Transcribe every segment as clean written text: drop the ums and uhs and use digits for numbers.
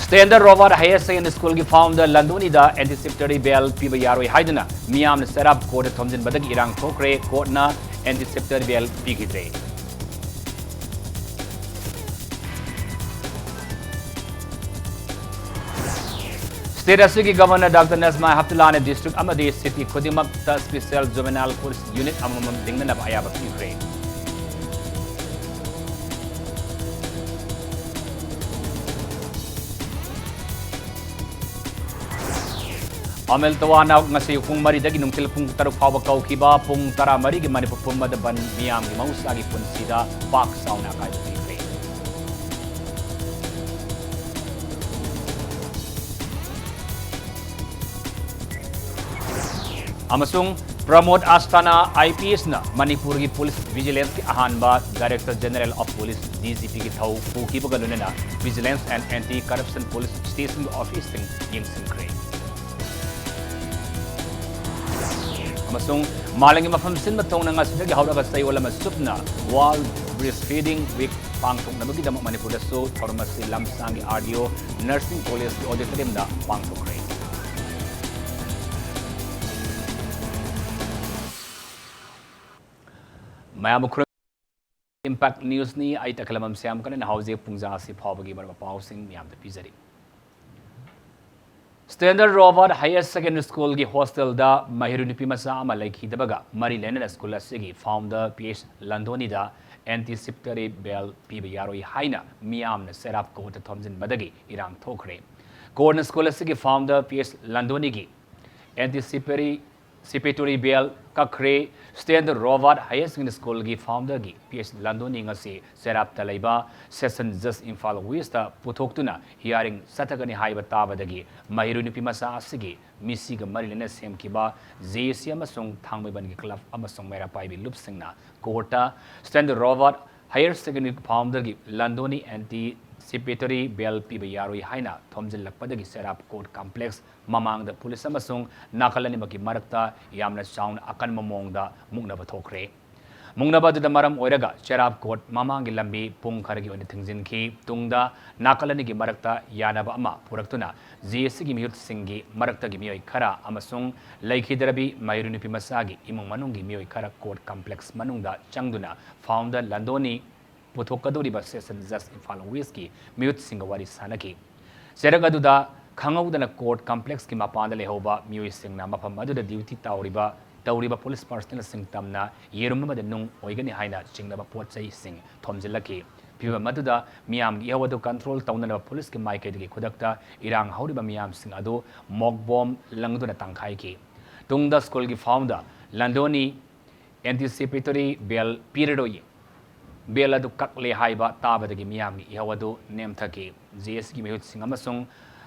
Standard Robert Higher Secondary School ki founder Landoni da anticipatory bail piba yaroi haiduna miyam na set up court thomjin badag irang thokre court na anticipatory bail pigidre. State Assistant Governor Dr. Nazma Haptulane District Amadi City Kodimak Special Juvenile Police Unit Amamam Dingnan of Ayaba Pigre. Amel tawana ngasi pung mari dagi nungtil pung taruk fawa kau kiba pung tara mari ki Manipur pumma da ban miyam ki mausa ki pun sida pak sauna kai pigre. Amasung promote Astana IPS na Manipuri Police Vigilance ki ahanba Director General of Police DCP ki thau puki bagalune na Vigilance and Anti-Corruption Police Station Office ting ying singkre. Amasung malangi mafam sin matong na nga sida ki hawra basay wala masupna World Breastfeeding Week pangtung na magida Manipur da so pharmacy lamsang RDO Nursing College ki auditorium na pangtung kre. Mayam Impact News ni ay takalamam siyam ka na hawzi pungza si pawagi marama pausing miyam da pizari. Standard Robert Higher Secondary School ki hostel da mahirunipi masa amalay kidabaga Marilena School asigi founder PH Landoni da anticipatory bail pibayaroi haina miyam na set up ko ta thomjin badagi irang thokre. Corner School asigi founder PH Landoni ki anticipatory bail kakre Standard Robert Higher Secondary School ki founder ki PH Landoni ngasi set up talaiba session just infal wista putoktuna hearing satagani haiba tabadagi mahirunipi masa asigi misi ga marilena sem kiba JC amasung thangmaiban ki club amasung mera paibi lupsingna courta Standard Robert Higher Secondary founder ki Landoni anticipatory bail piba yaroi haina thomjin lakpadagi set up court complex mamang da police amasung nakalani maki marakta yamna sound akan mamong da mungna bathokre mungna ba da maram oiraga cherap court mamang lambi pung kharagi oni thingjin ki tungda nakalani gi marakta yanaba ama puraktuna JC gi mihut singi marakta gi mioi khara amasung laikhidarabi mairunipi masagi imung manungi mioi khara court complex manungda changduna founder Landoni puthokadori session just infal whisky mihut singawari sanaki seragaduda Kangawdana court complex ki mapanda lehoba mioi singna mafam aduda duty tauriba police personnel sing tamna yerumma nung oigani haina chingnaba pochai sing thomjilaki piba maduda miyam gi hawadu control taunana police ki maike gi khudakta irang hauriba miyam sing adu mock bomb langduna tangkhai ki tungda school ki founder Landoni anticipatory bail period bail adu kakle haiba tabadagi miyam gi hawadu nemthaki JS gi mihut sing amasung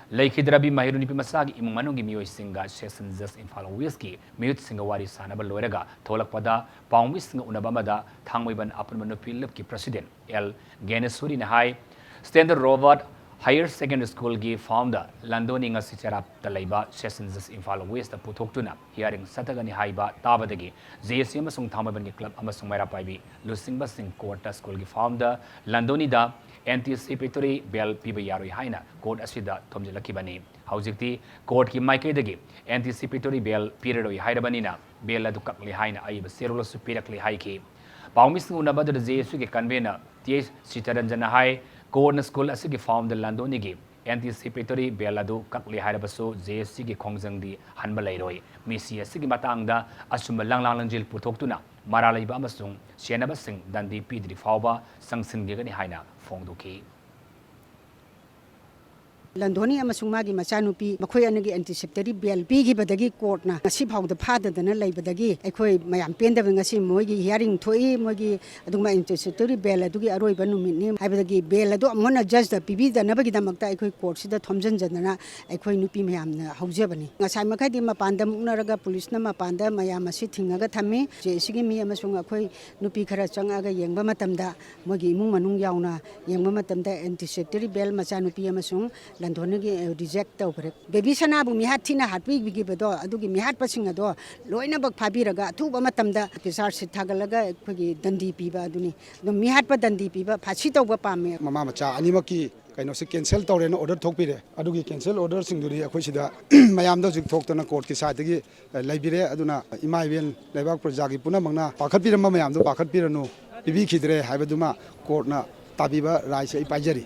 Laikhidrabi mahirunipi masagi imung manungi mioi singa session just infal whisky mihut singa wari sanaba loiraga tholakpada pawmi singa unabamada thangmoiban apun manupi ki president L Ganesuri nahai Standard Robert Higher Secondary School ki founder Landoni nga sicherap talaiba session just infal west putoktuna hearing satagani haiba tabadagi JC amasung thangmoiban ki club amasung maira paibi lusingba sing court school ki founder Landoni da anticipatory bail piba yaroi haina court asida thomjilaki bani haujikti court ki maike dagi anticipatory bail period oi hairabani na bail adu kakli haina aiba serolo supirakli haiki pawmis unabad JSU ki convener TH Sitaranjana hai court school asigi founder Landoni gi anticipatory bail adu kakli hairabaso JSC ki khongjangdi hanba lairoi misi asigi matangda asumba langlangjil putoktuna maralaiba amasung senaba sing dandi pidri fawba sangsinggani haina Fongduki. Landoni amasung magi machanupi makhoi anagi anticipatory bail pigi badagi court na ngasi phawda phadadana leibadagi aikhoi mayam pendaba ngasi moigi hearing thoi moigi aduma anticipatory bail adugi aroiba numitni haibadagi bail adu amona judge da pibi da nabagi damakta aikhoi court sida thomjanjana aikhoi nupi mayam na haujebani ngasai makhadi mapanda muknaraga police na mapanda mayam asi thingaga thami je sigi mi amasung akhoi nupi khara changaga yengba matamda moigi imung manung yauna yengba matamda anticipatory bail machanupi amasung Landoni reject tawre baby sana bu mihat thina hatpi bigi bedo adugi mihat pasing ado loina bak phabiraga thuba matamda kisar sithagalaga khigi dandi piba aduni no mihat pa dandi piba phachi tawba pame mama macha animaki ꯀꯩꯅꯣꯁꯤ cancel ꯇꯧꯔꯦꯅ order ꯊꯣꯛꯄꯤꯔꯦ ꯑꯗꯨꯒꯤ cancel ꯑꯣꯔꯗꯔꯁꯤꯡꯗꯨꯗꯤ ꯑꯩꯈꯣꯏ ꯁꯤꯗ ꯃꯌꯥꯝꯗ ꯍꯧꯖꯤꯛ ꯊꯣꯛꯇꯅ ꯀꯣꯔꯠꯀꯤ ꯁꯥꯏꯠꯇꯒꯤ ꯂꯩꯕꯤꯔꯦ ꯑꯗꯨꯅ ꯏꯃꯥ ꯏꯕꯦꯟ ꯂꯩꯕꯥꯛ ꯄ꯭ꯔꯖꯥꯒꯤ ꯄꯨꯝꯅꯃꯛꯅ ꯄꯥꯈꯠꯄꯤꯔꯝꯕ ꯃꯌꯥꯝꯗꯣ ꯄꯥꯈꯠꯄꯤꯔꯅꯨ ꯄꯤꯕꯤꯈꯤꯗ꯭ꯔꯦ ꯍꯥꯏꯕꯗꯨꯃ ꯀꯣꯔꯠꯅ ꯇꯥꯕꯤꯕ ꯔꯥꯏꯠꯁꯦ ꯑꯩ ꯄꯥꯏꯖꯔꯤ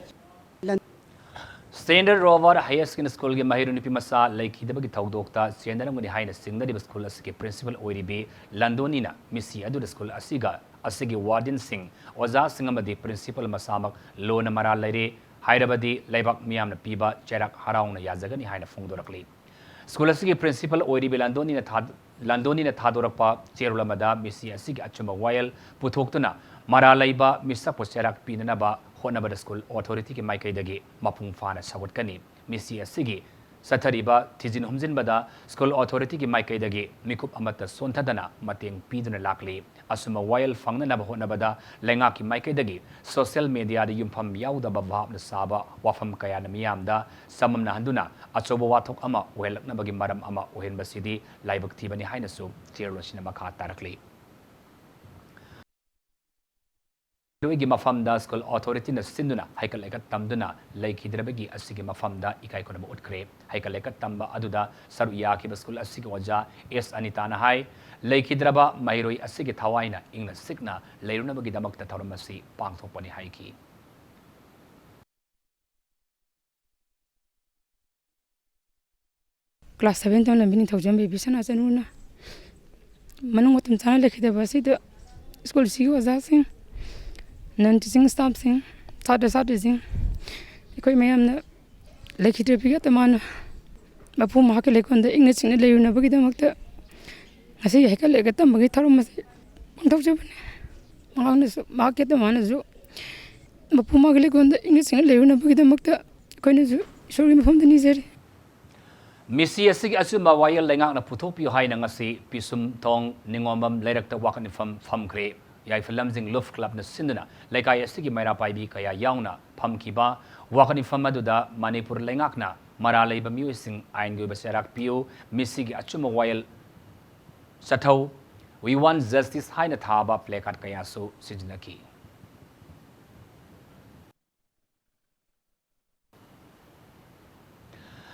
Standard Rover Higher Secondary School gi Mahiru Nupi Masa Laikhidabagi Thaudokta Sendaramgani Haina Singnariba School asigi Principal Oiribe Landonina Misi Adu School asiga asigi Warden Singh Oza Singamadi Principal Masamak Lona Mara Laire Hairabadi Laibak Miyamna Piba Cherak Harauna Yazagani Haina Fungdorakli School asigi Principal Oiribe Landonina Thadorakpa Cherulamada Misi asigi Achuma Wayal Putoktuna Mara Laiba Misa Pocherak Pinanaba Honabada School Authority ki Maikaidagi Mapung Fana Sawatkani Misi Asigi Satariba Tijin Humzin Bada School Authority ki Maikaidagi Mikup Amata Sontadana Mating Piduna Lakli Asuma Wayal Fangna Honabada Lenga ki Maikaidagi Social Media di Yumpam Yauda Babab na Saba Wafam Kayana Miyamda Samam na Handuna Achobo Watok Ama Welak na Bagi Maram Ama Uhen Basidi Laibak Tibani Hainasu Tirosina Maka Tarakli Luigi Mafamda School Authority na Sinduna Haikaleka Tamduna Laikhidrabagi Asigi Mafamda Ikai Konaba Utkre Haikaleka Tamba Aduda Saruyaki School Asigi Waja S Anitana Hai Laikhidraba Mahiroi Asigi Tawaina Ingna Signa Lairunabagi Damakta Tauramasi Pangthopani Haiki Class 7 ton lambini thawjam be bisana chanuna manung watam chana lekhidaba sida school sigi waja sing non-teaching staff sing, third sing, ikoi mayam na lekhitre piga tamana mapu mahake lekonda English sing le yuna bagi damakta asi hekal legata magi tharum mas pangthok jabane mangna mahake tamana ju mapu mahake lekonda English sing le yuna bagi damakta koina ju sorry mafam dani jari Misi asigi asuma wayal lengak na putopi haina ngasi pisum tong ningomam leirakta wakani famkre Yai Filamzing Love Club na Sinduna Laikai Asigi Maira Paibi Kaya Yauna Pamkiba Wakani Famaduda Manipur Lengakna Maralai Bamusing Aingu Baserak Pio Misigi Achuma Wayal Satau We want justice Haina Thaba Plekat Kayasu Sijnaki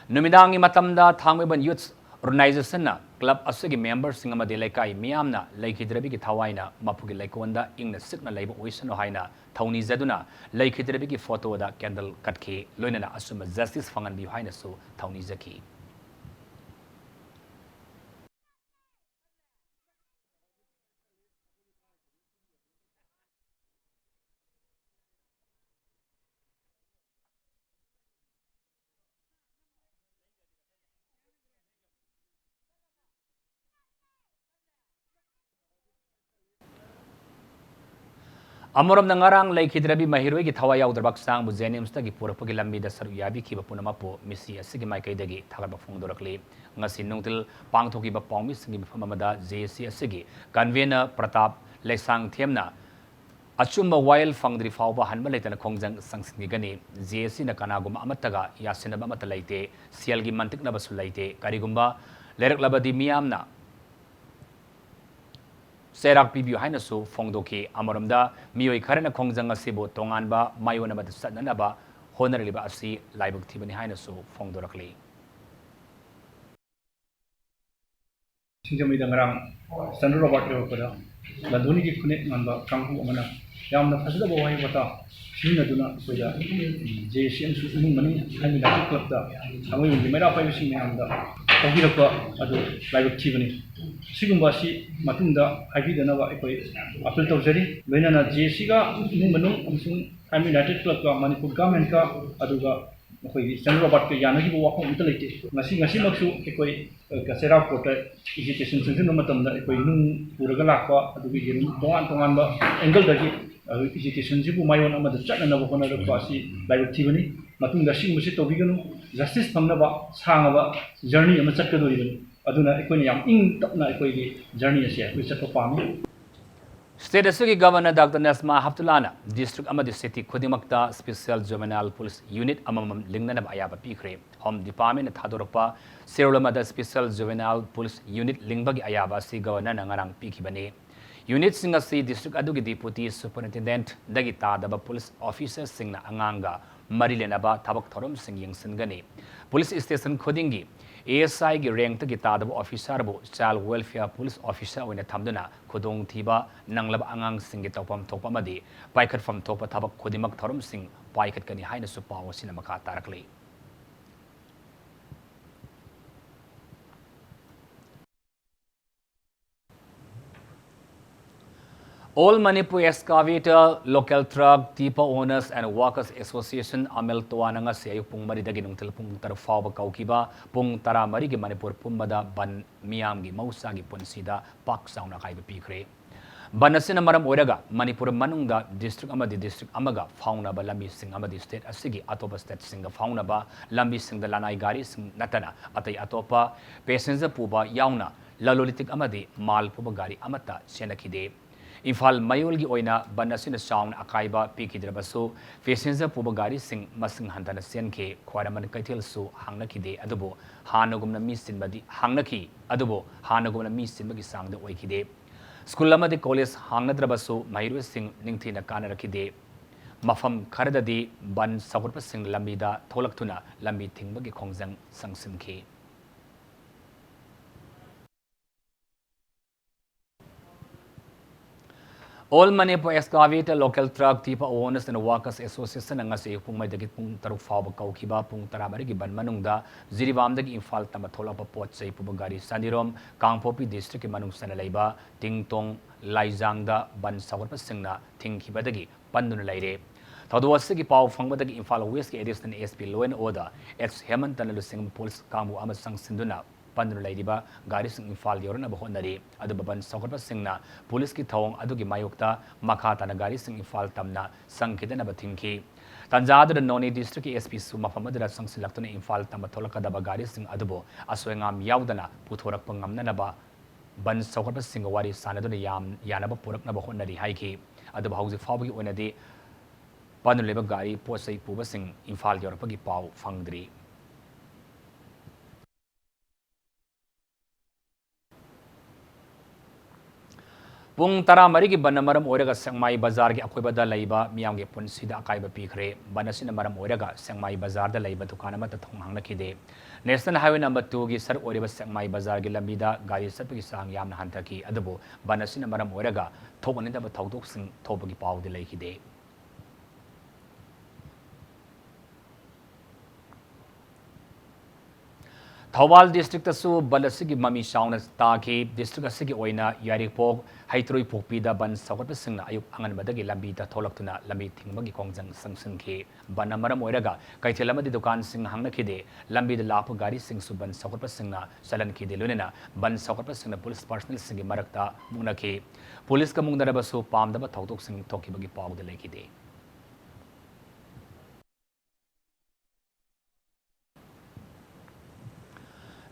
Numidangi Matamda Thangweban Youth Organization na club asigi members singa madi laikai miyamna laikhidrabi ki thawaina mapugi laikonda ingna sikna laiba oisano haina thauni zaduna laikhidrabi ki photo da candle katke loinana asuma justice fangan bi haina su thauni zaki Amoram nangarang laikhidrabi mahiroi ki thawa yaudarbak sang bu Jenims gi purapagi lambi da saru yabi ki bapunama po misi asigi maikai dagi thagarba phongdorakli ngasi nungtil pangthoki ba pongmi singi bifamamada JC asigi convener Pratap Lesang Themna achumba wild fangdri fawba hanba leitana khongjang sangsingi gani JC na kanaguma amataga yasinaba amata leite sial gi mantik na basu leite karigumba lerak labadi miyamna Serak Pibu Hainasu Fongdoki Amoramda Mioi Karana Kongjanga Sibo Tonganba Mayonaba Sadanaba Honorable Asi Laibuk Tibani Hainasu Fongdorakli Sinjami dangarang Sandro Robert Leopoda Landoni ki kunek ngamba kanghu amana yamna fasada bawai bata sina duna soja JCM su umum mani hami da club da amoi mun mera pai sing amda ogirakwa adu laibuk tibani sigumba si matunda haibi dana ba ekoi appeal tawjari loinana JC ga umum manung amsung hami united club ka Manipur government ka aduga Koi Sandro Robert ke yanagi bo wakong ito leite ngasi maksu ekoi kasera kota education sungsun matam da ekoi nung puraga lakwa adugi yerum tongan ba angle dagi education jibu mayon amada chakna na bokona da kwasi laibuk tibani matung da sing musi tobiganu justice pamna ba sanga ba journey ama chakka do ibani aduna ekoi yam ing tapna ekoi gi journey ase ekoi chakka pami State Asigi Governor Dr. Nesma Haptulana, District Amadi City Kudimakta Special Juvenile Police Unit Amamam Lingnana Ayaba Pikre, Home Department Tadoropa, Serulamada Special Juvenile Police Unit Lingbagi Ayaba Si Governor Nangarang Pikibane. Unit Singasi District Adugi Deputy Superintendent Dagi Tadaba Police Officers Singna Anganga Marilenaba Tabak Thorum Sing Yang Singani Police Station Kodingi ASI gi rank tagi tadaba officer bu Child Welfare Police Officer wena thamduna khudong thiba nanglab angang singi topam thopa madi paikhat fam thopa thabak khodimak thorum sing paikhat kani haina su paw sinama ka tarakli All Manipur Excavator, Local Truck, Tipa Owners and Workers Association Amel Toananga say Pung Maridagi Nuntil Pung Tarfaba Kaukiba, Pung Tara Marigi Manipur Pumbada, Ban Miamgi, Mausagi Punsida, Pak Sauna Kaiba Pikre. Banasina Maram Oraga, Manipur Manunga, District Amadi District Amaga, Fauna ba Lambi Sing Amadi State Asigi, Atopa State Singa Fauna ba, Lambi Sing the Lanai Gari Sing Natana, Atay Atopa, Passenger Puba, Yauna, Lalolitik Amadi, Mal Puba Gari Amata, Senakide. Infal Mayolgi Oina, Banasina Sound, Akaiba, Piki Drabaso, Passenger Puba Gari Sing, Masing Hantana Senke, Quaraman Kaitil Su, Hangnaki de Adobo, Hanagumna Missin Badi, Hangnaki, Adobo, Hanagumna Missin Bagi Sang the Wakide. School Lamadi College Hangnadrabaso, Mayru Sing, Ningtina Kanarakide, Mafam Karadadi, Ban Sakurpa Sing Lambida, Tolaktuna, Lambi Tingbagi Kongzang, Sang Simke. All Manipur Excavator, Local Truck, Tipa Owners and Workers Association ang ngasi pung may dagit pung taruk fawag kaukiba pung tarabarigi ban manungda ziribam dagi infal tamathola pa pot sa ipubagari Sanirom, Kangpopi District manung sanalayba, Tingtong, Laizangda, Ban Sawar Pasingna, Tingkiba dagi, Pandun Laire. Tawdawasigi pau fangbadagi infal West Edition SP Law and Order, ex Hemant Tanalusing Police Kambu Amasang Sinduna. Pandun Ladiba, Garis Infal Yorana Bahonari, Adaban Sokapa Singna, Police ki Tong, Adugi Mayukta, Makata Nagaris Infal Tamna, Sankidana Batinki. Tanzada the Noni District SP Suma Famadra Sang Silaktone Infal Tamatolaka Dabagaris in Adubo, Aswangam Yaudana, Putorak Pangamnanaba, Ban Sokapa Singawari Sanadon Yam, Yanaba Purak Nabahonari Haiki, Adabahausi Fabi Onadi, Pandun Lebagari, Posay Pubasing, Infal Yorapagi Pau, Fangdri. Pung Tara Marigi Banamaram Oraga Sangmai Bazar ki Akwibada Laiba, Miang Punsida Akaiba Pikre, Banasina Maram Oraga, Sangmai Bazar the Laiba to Kanamata Tonghangakide. National Highway number 2 gi Sar Oriba Sangmai Bazar gi Lambida, Gari Sapaki Sang Yam Hantaki, Adabo, Banasina Maram Oraga, Tobanita Tautok Sing, Tobagi Pau de Lakide. Thawal District asu Balasigi Mami Shauna Taki, District Asigi Oina, Yaripog, Haitrui Pokpida Ban Sakot Singna Ayuk Angan Badagi Lambita Tolaktuna, Lambi Tingbagi Kongjang Sangsanke, Banamaram Oraga, Kaitelamadi Dukan Sing Hangnakide, Lambi the Lapu Gari Sing Suban Sakot Singna, Salanki de Lunena, Ban Sakot Singna Police Personal Singi Marakta, Munake, Police Kamungarabasu, Palm the Tautok Sing Toki Bagi Pau the Lakide.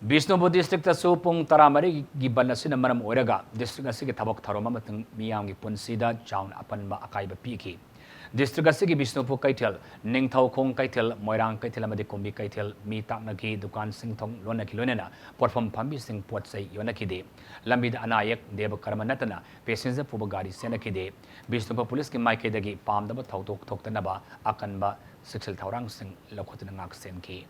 Bishnupur District asu pung taramari giban asina maram oraga district asigi thabak tharoma matang miyam gi punsida chaun apanba akaiba piki district asigi Bishnupur Kaitel Ningthau Khong Kaitel Moirang Kaitel amadi Kombi Kaitel mi taknaki dukan singthong lonaki lonena porfam phambi sing potsai yonakide lambida anayak deba karmanatana passenger puba gari senakide Bishnupur police ki maikedagi pamdaba thautok thoktanaba akanba siksel thaurang sing lokhotna ngak senki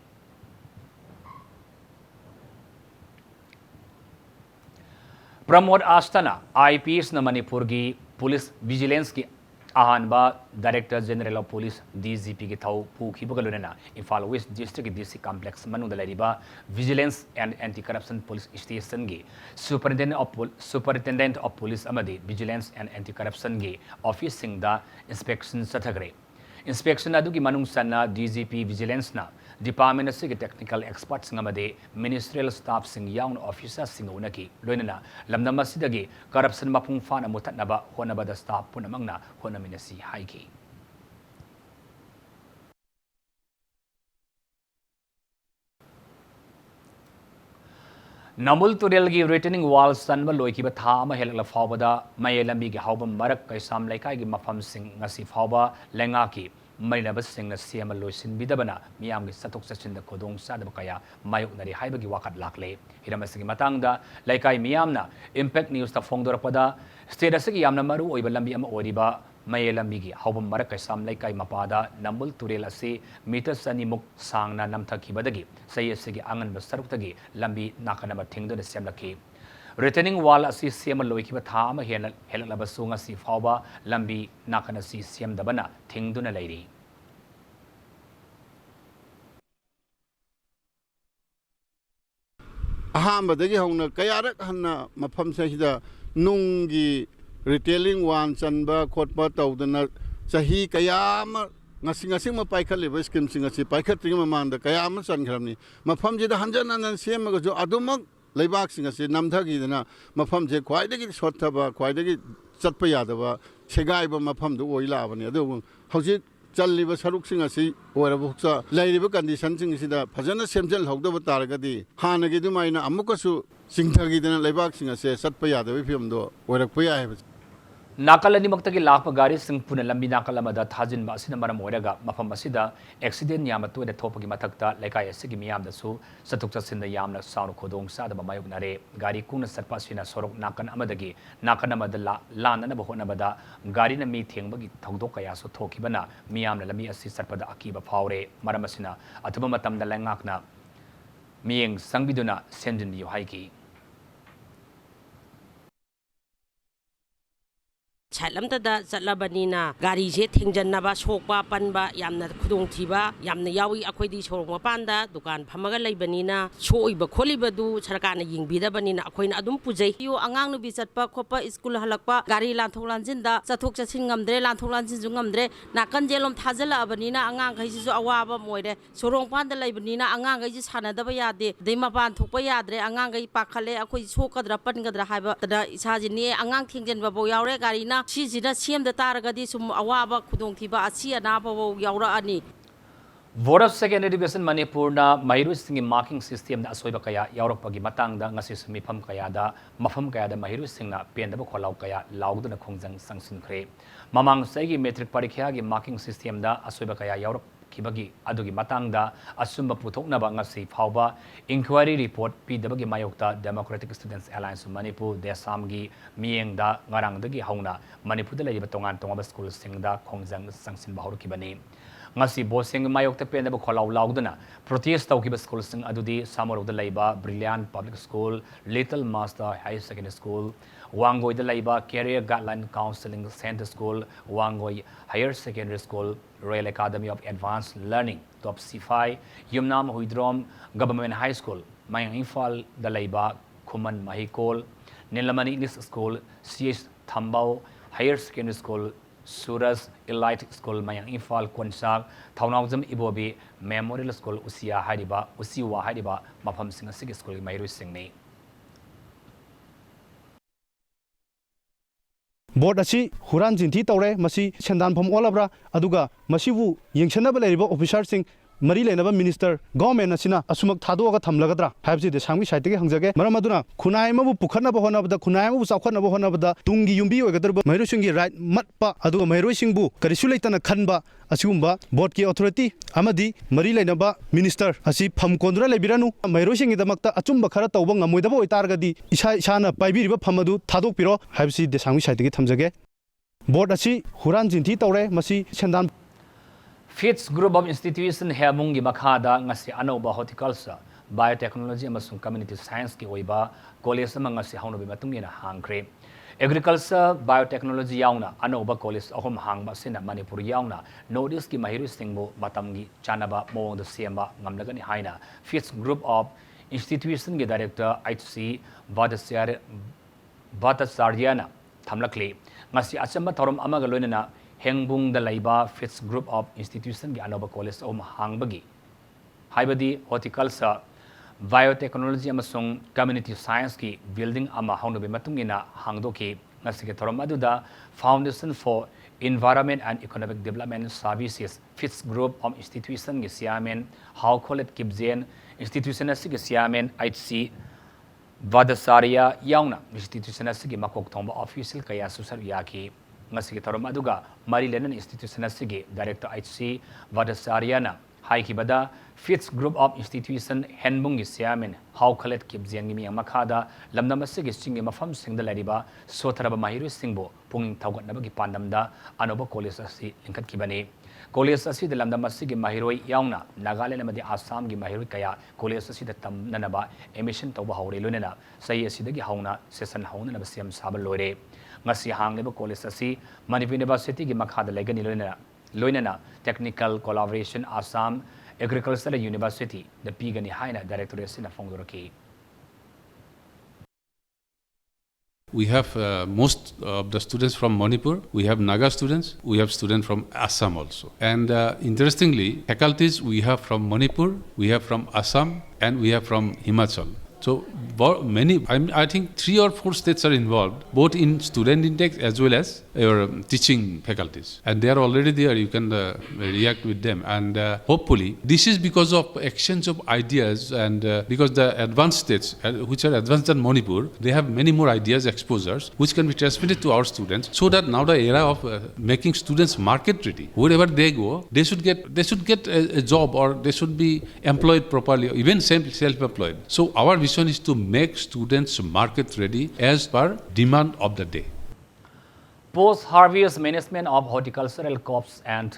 Pramod Astana, IPS na Manipur gi Police Vigilance ki Ahanba Director General of Police DGP ki thau pukhi bagalunena Imphal West District DC Complex manung dalariba Vigilance and Anti-Corruption Police Station gi Superintendent of Police amadi Vigilance and Anti-Corruption gi Office sing da inspection sathagre inspection adugi manung sana DGP Vigilance na Department of Technical Experts ngamade Ministerial Staff sing young officers sing unaki loinana lamnam masidagi corruption mapung fan amutatnaba honabada staff punamangna honaminasi haiki Namul Turelgi returning walls sanba loikiba thama helala fawbada mayelambi gi hawbam marak kaisam laikai gi mafam sing ngasi fawba lengaki ꯃꯩꯅꯕꯁꯤꯡꯅ ꯁꯦꯝꯕ ꯂꯣꯏꯁꯤꯟꯕꯤꯗꯕꯅ ꯃꯤꯌꯥꯝꯒꯤ ꯆꯠꯊꯣꯛ ꯆꯠꯁꯤꯟꯗ ꯈꯨꯗꯣꯡ ꯆꯥꯗꯕ ꯀꯌꯥ ꯃꯥꯌꯣꯛꯅꯔꯤ ꯍꯥꯏꯕꯒꯤ ꯋꯥꯀꯠ ꯂꯥꯛꯂꯦ ꯍꯤꯔꯝ ꯑꯁꯤꯒꯤ ꯃꯇꯥꯡꯗ ꯂꯩꯀꯥꯏ ꯃꯤꯌꯥꯝꯅ ꯏꯝꯄꯦꯛ ꯅ꯭ꯌꯨꯁꯇ ꯐꯣꯡꯗꯣꯔꯛꯄꯗ ꯁ꯭ꯇꯦꯠ ꯑꯁꯤꯒꯤ ꯌꯥꯝꯅ ꯃꯔꯨ ꯑꯣꯏꯕ ꯂꯝꯕꯤ ꯑꯃ ꯑꯣꯏꯔꯤꯕ ꯃꯌꯦ ꯂꯝꯕꯤꯒꯤ ꯍꯧꯐꯝ ꯃꯔꯛ ꯀꯩꯁꯥꯝ ꯂꯩꯀꯥꯏ ꯃꯄꯥꯗ ꯅꯝꯕꯨꯜ ꯇꯨꯔꯦꯜ ꯑꯁꯤ ꯃꯤꯇꯔ 200ꯃꯨꯛ ꯁꯥꯡꯅ ꯅꯝꯊꯈꯤꯕꯗꯒꯤ ꯆꯍꯤ ꯑꯁꯤꯒꯤ ꯑꯉꯟꯕ ꯁꯔꯨꯛꯇꯒꯤ ꯂꯝꯕꯤ ꯅꯥꯀꯟ ꯑꯃ ꯊꯤꯡꯗꯨꯅ ꯁꯦꯝꯂꯛꯈꯤ ꯔꯤꯇꯔꯅꯤꯡ ꯋꯥꯜ ꯑꯁꯤ ꯁꯦꯝꯕ ꯂꯣꯏꯈꯤꯕ ꯊꯥ ꯑꯃ ꯍꯦꯜꯂꯛꯂꯕꯁꯨ ꯉꯁꯤ ꯐꯥꯎꯕ ꯂꯝꯕꯤ ꯅꯥꯀꯟ ꯑꯁꯤ ꯁꯦꯝꯗꯕꯅ ꯊꯤꯡꯗꯨꯅ ꯂꯩꯔꯤ ꯑꯍꯥꯟꯕꯗꯒꯤ ꯍꯧꯅ ꯀꯌꯥꯔꯛ ꯍꯟꯅ ꯃꯐꯝꯁꯤꯗ ꯅꯨꯡꯒꯤ ꯔꯤꯇꯦꯂꯤꯡ ꯋꯥꯟ ꯆꯟꯕ ꯈꯣꯠꯄ ꯇꯧꯗꯅ ꯆꯍꯤ ꯀꯌꯥ ꯑꯃ ꯉꯁꯤꯃ ꯄꯥꯏꯈꯠꯂꯤꯕ ꯁ꯭ꯀꯤꯝꯁꯤꯡ ꯑꯁꯤ ꯄꯥꯏꯈꯠꯇ꯭ꯔꯤꯉꯩ ꯃꯃꯥꯡꯗ ꯀꯌా ꯑꯃ ꯆꯟꯈ꯭ꯔꯕꯅꯤ ꯃꯐꯝꯁꯤꯗ ꯍꯟꯖꯟ ꯍꯟꯖꯟ ꯁꯦꯝꯃꯒꯁꯨ ꯑꯗꯨꯃꯛ ꯂꯩꯕꯥꯛꯁꯤꯡ ꯑꯁꯤ ꯅꯝꯊꯈꯤꯗꯅ ꯃꯐꯝꯁꯦ ꯈ꯭ꯋꯥꯏꯗꯒꯤ ꯁꯣꯠꯊꯕ ꯈ꯭ꯋꯥꯏꯗꯒꯤ ꯆꯠꯄ ꯌꯥꯗꯕ ꯁꯦꯒꯥꯏꯕ ꯃꯐꯝꯗꯨ ꯑꯣꯏ ꯂꯥꯛꯑꯕꯅꯤ ꯑꯗꯨꯕꯨ ꯍꯧꯖꯤꯛ ꯆꯜꯂꯤꯕ ꯁꯔꯨꯛꯁꯤꯡ ꯑꯁꯤ ꯑꯣꯏꯔꯕꯁꯨ ꯂꯩꯔꯤꯕ ꯀꯟꯗꯤꯁꯟꯁꯤꯡꯁꯤꯗ ꯐꯖꯅ ꯁꯦꯝꯖꯤꯜꯍꯧꯗꯕ ꯇꯥꯔꯒꯗꯤ ꯍꯥꯟꯅꯒꯤ ꯑꯗꯨꯃꯥꯏꯅ ꯑꯃꯨꯛꯀꯁꯨ ꯆꯤꯡꯊꯈꯤꯗꯅ ꯂꯩꯕꯥꯛꯁꯤꯡ ꯑꯁꯦ ꯆꯠꯄ ꯌꯥꯗꯕꯒꯤ ꯐꯤꯕꯝꯗꯣ ꯑꯣꯏꯔꯛꯄ ꯌꯥꯏ ꯍꯥꯏꯕꯁꯦ ꯅꯥꯀꯜ ꯑꯅꯤꯃꯛꯇꯒꯤ ꯂꯥꯛꯄ ꯒꯥꯔꯤꯁꯤꯡ ꯄꯨꯟꯅ ꯂꯝꯕꯤ ꯅꯥꯀꯜ ꯑꯃꯗ ꯊꯥꯖꯤꯟꯕ ꯑꯁꯤꯅ ꯃꯔꯝ ꯑꯣꯏꯔꯒ ꯃꯐꯝ ꯑꯁꯤꯗ ꯑꯦꯛꯁꯤꯗꯦꯟ ꯌꯥꯝꯅ ꯇꯣꯏꯅ ꯊꯣꯛꯄꯒꯤ ꯃꯊꯛꯇ ꯂꯩꯀꯥꯏ ꯑꯁꯤꯒꯤ ꯃꯤꯌꯥꯝꯗꯁꯨ ꯆꯠꯊꯣꯛ ꯆꯠꯁꯤꯟꯗ ꯌꯥꯝꯅ ꯆꯥꯎꯅ ꯈꯨꯗꯣꯡ ꯆꯥꯗꯕ ꯃꯥꯌꯣꯛꯅꯔꯦ ꯒꯥꯔꯤ ꯀꯨꯡꯅ ꯆꯠꯄ ꯑꯁꯤꯅ ꯁꯣꯔꯣꯛ ꯅꯥꯀꯟ ꯑꯃꯗꯒꯤ ꯅꯥꯀꯟ ꯑꯃꯗ ꯂꯥꯟꯅꯅꯕ ꯍꯣꯠꯅꯕꯗ ꯒꯥꯔꯤꯅ ꯃꯤ ꯊꯦꯡꯕꯒꯤ ꯊꯧꯗꯣꯛ ꯀꯌꯥꯁꯨ ꯊꯣꯛꯈꯤꯕꯅ ꯃꯤꯌꯥꯝꯅ ꯂꯝꯕꯤ ꯑꯁꯤ ꯆꯠꯄꯗ ꯑꯀꯤꯕ ꯐꯥꯎꯔꯦ ꯃꯔꯝ ꯑꯁꯤꯅ ꯑꯊꯨꯕ ꯃꯇꯝꯗ ꯂꯩꯉꯥꯛꯅ ꯃꯤꯠꯌꯦꯡ ꯆꯪꯕꯤꯗꯨꯅ ꯁꯦꯝꯖꯤꯟꯕꯤꯌꯨ ꯍꯥꯏꯈꯤ ꯁꯥꯏꯠꯂꯝꯇꯗ ꯆꯠꯂꯕꯅꯤꯅ ꯒꯥꯔꯤꯁꯦ ꯊꯦꯡꯖꯟꯅꯕ ꯁꯣꯛꯄ ꯄꯟꯕ ꯌꯥꯝꯅ ꯈꯨꯗꯣꯡꯊꯤꯕ ꯌꯥꯝꯅ ꯌꯥꯎꯏ ꯑꯩꯈꯣꯏꯗꯤ ꯁꯣꯔꯣꯛ ꯃꯄꯥꯟꯗ ꯗꯨꯀꯥꯟ ꯐꯝꯃꯒ ꯂꯩꯕꯅꯤꯅ ꯁꯣꯛꯏꯕ ꯈꯣꯠꯂꯤꯕꯗꯨ ꯁꯔꯀꯥꯔꯅ ꯌꯦꯡꯕꯤꯗꯕꯅꯤꯅ ꯑꯩꯈꯣꯏꯅ ꯑꯗꯨꯝ ꯄꯨꯖꯩ ꯑꯉꯥꯡ ꯅꯨꯕꯤ ꯆꯠꯄ ꯈꯣꯠꯄ ꯁ꯭ꯀꯨꯜ ꯍꯜꯂꯛꯄ ꯒꯥꯔꯤ ꯂꯥꯟꯊꯣꯛ ꯂꯥꯟꯁꯤꯟꯗ ꯆꯠꯊꯣꯛ ꯆꯠꯁꯤꯟ ꯉꯝꯗ꯭ꯔꯦ ꯂꯥꯟꯊꯣꯛ ꯂꯥꯟꯁꯤꯟꯁꯨ ꯉꯝꯗ꯭ꯔꯦ ꯅꯥꯀꯟ ꯖꯦꯂꯣꯝ ꯊꯥꯖꯤꯜꯂꯛꯑꯕꯅꯤꯅ ꯑꯉꯥꯡꯈꯩꯁꯤꯁꯨ ꯑꯋꯥꯕ ꯑꯃ ꯑꯣꯏꯔꯦ ꯁꯣꯔꯣꯛ ꯃꯄꯥꯟꯗ ꯂꯩꯕꯅꯤꯅ ꯑꯉꯥꯡꯈꯩꯁꯤ ꯁꯥꯟꯅꯗꯕ ꯌꯥꯗꯦ ꯑꯗꯩ ꯃꯄꯥꯟ ꯊꯣꯛꯄ ꯌꯥꯗ꯭ꯔꯦ ꯑꯉꯥꯡꯈꯩ ꯄꯥꯈꯠꯂꯦ ꯑꯩꯈꯣꯏ ꯁꯣꯛꯀꯗ꯭ꯔꯥ ꯄꯟꯒꯗ꯭ꯔꯥ ꯍꯥꯏꯕꯗ ꯏꯁꯥꯁꯤ ꯅꯦ ꯑꯉꯥꯡ ꯊꯦꯡꯖꯤꯟꯕꯐꯥꯎ ꯌꯥꯎꯔꯦ ꯒꯥꯔꯤꯅ ꯁꯤꯁꯤꯅ ꯁꯦꯝꯗ ꯇꯥꯔꯒꯗꯤ ꯁꯨꯝ ꯑꯋꯥꯕ ꯈꯨꯗꯣꯡꯊꯤꯕ ꯑꯁꯤ ꯑꯅꯥꯕꯐꯥꯎ ꯌꯥꯎꯔꯛꯑꯅꯤ Board of Secondary Education Manipurna Mahirusing marking system da asoiba kaya yaurokpagi matangda ngasi mifam kayada mahirusingna pendaba kholau kaya lauduna khongjang sangsinkhre mamang saigi metric parikha gi marking system da asoiba kaya yaurok kibagi adugi matangda asumba puthoknaba ngasi phauba inquiry report pidabagi mayokta Democratic Students Alliance Manipur Desam gi miengda ngarangdagi hauna Manipur da laiba tongan tongaba school singda khongjang sangsin bahur kibani ngasi bosing mayokta pendaba kholau lauduna protest tawkiba school sing adudi Samarok da laiba Brilliant Public School Little Master High Secondary School Wangoi da laiba Career Guideline Counseling Center School Wangoi Higher Secondary School Royal Academy of Advanced Learning Top C5 Yumnam Huidrom Government High School Mayang Infal da laiba Kuman Mahikol Nilamani English School CH Thambao Higher Secondary School Suras Elite School Mayang Infal Kwansak Thaunawjam Ibobi Memorial School Usia Haidiba Usiwa Haidiba Mafam Singa Sig School Mairu Singni Board asi Huran Jinti Tore Masi Sendan Phom Olabra Aduga Masibu Yengchenaba Leriba Officer Sing Mari Lenaba Minister Government Asina Asumak Thadoga Thamlagadra Habsi the Sami Site Hangage Maramaduna Kunaimabu Pukhana Bahonabda Kunaimabu Sakana Bahonabda Tungi Yumbi Ogadarba Mairusingi right Matpa Aduga Mairusingu Karisulatana Kanba Asumba Board Ki Authority Amadi Mari Lenaba Minister Asi Pham Kondra Lebiranu Mairusingi Damakta Achumba Khara Tawbanga Moidabo Targadi Isha Shana Paibiriba Phamadu Thadok Piro Habsi the Sami Site Thamjage Board asi Huran Jinti Tore Masi Sendan Fitz Group of Institution Hemungi Makhada ngasi anoba horticulture biotechnology amasung community science ki oiba college amangasi haunobi matungina hangkre agriculture biotechnology yauna anoba college ahom hangba sina Manipur yauna notice ki mahiru singbo matamgi chanaba mawong da semba ngamlagani haina Fitz Group of Institution ki director HC Bhattacharya thamlakli ngasi achamba thorom amaga loinana Hengbung da laiba Fitz Group of Institution gi anoba college om hangbagi haibadi horticulture biotechnology amasung community science ki building ama haunobe matungina hangdoki ngasige thorom aduda Foundation for Environment and Economic Development Services Fitz Group of Institution gi chairman Haukolet Kibjen institution asigi chairman HC Bhattacharya yauna institution asigi makok thongba official kaya susar yaki ngasi thorom aduga mari lenan institution asigi director HC Vadasariana haikibada Fitz Group of Institution Henbung Siamin how collect kip ziang mi makada lamdam asigi singi mafam singda lariba sotaraba mahiru singbo punging tawgat nabagi pandamda anoba college asi lingkat kibani college asi de lamdam asigi mahiroi yauna Nagaland amadi Assam gi mahiroi kaya college asi de tam nanaba emission tawba haure lunena sai asi dagi hauna session hauna naba siam sabal loire ngasi hangleba college asi Manipur University gi makhada legani loinana technical collaboration Assam Agricultural University the pigani haina directorate sina fongdoraki. We have most of the students from Manipur, we have Naga students, we have students from Assam also. And interestingly, faculties we have from Manipur, we have from Assam, and we have from Himachal. So many, I think 3 or 4 states are involved, both in student intake as well as your teaching faculties. And they are already there, you can react with them. And hopefully, this is because of exchange of ideas and because the advanced states, which are advanced than Manipur, they have many more ideas, exposures, which can be transmitted to our students, so that now the era of making students market ready, wherever they go, they should get a job or they should be employed properly, even self-employed. So our vision is to make students market ready as per demand of the day. Post-harvest management of horticultural crops and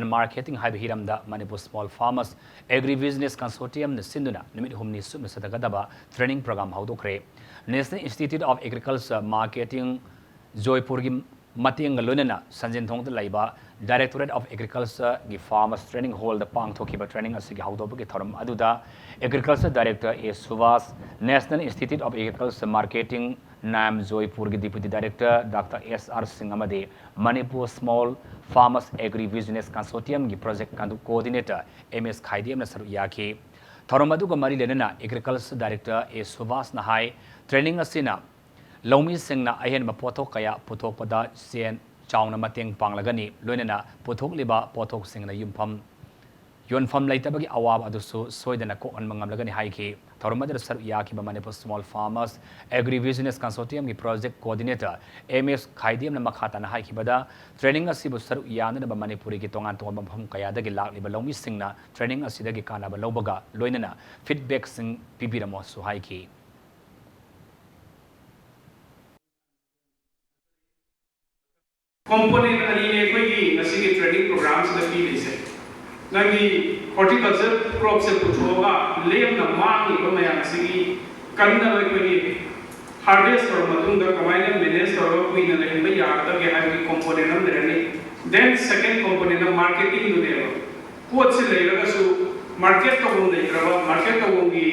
marketing haiba hiramda Manipur Small Farmers Agribusiness Consortium na sinduna numit humni sumna sadagadaba training program haudokre. National Institute of Agriculture Marketing Joypur gi mating lunena sanjin thongda laiba Directorate of Agriculture gi Farmers Training Hall the pangthokiba training asigi haudoba gi thoram aduda Agriculture Director A Suvas, National Institute of Agriculture Marketing Nam Joypur gi Deputy Director Dr. S.R. Singamade, Manipur Small Farmers Agribusiness Consortium gi Project Coordinator MS Khaidiem na saru yaki. Thoram aduga mari lenana Agriculture Director A Suvas na hai training asina Lomi singna ahen mapothok kaya puthok pada sen chauna mateng panglagani loinana puthok liba pothok singna yumpham yonpham laitabagi awab adusu soidana ko on mangamlagani haiki thorumadar saru yaki ba Manipur Small Farmers Agribusiness Consortium gi Project Coordinator MS Khaidiem na makhata na haiki bada training asibu saru yana ba Manipuri gi tongan tongan bampham kaya dagi lakliba lomi singna training asidagi kana ba lobaga loinana feedback sing pibiramo su haiki. Component ani koi nasi training programs da pi lise nagi horticulture crop se puchoga lem na mangi ko maya nasi kanna koi harvest or matung da kamaina manage or koi na lehin ba ya da ge hai component am derani then second component of marketing do deva pot se lega su market ka wong dei kraba market ka wong gi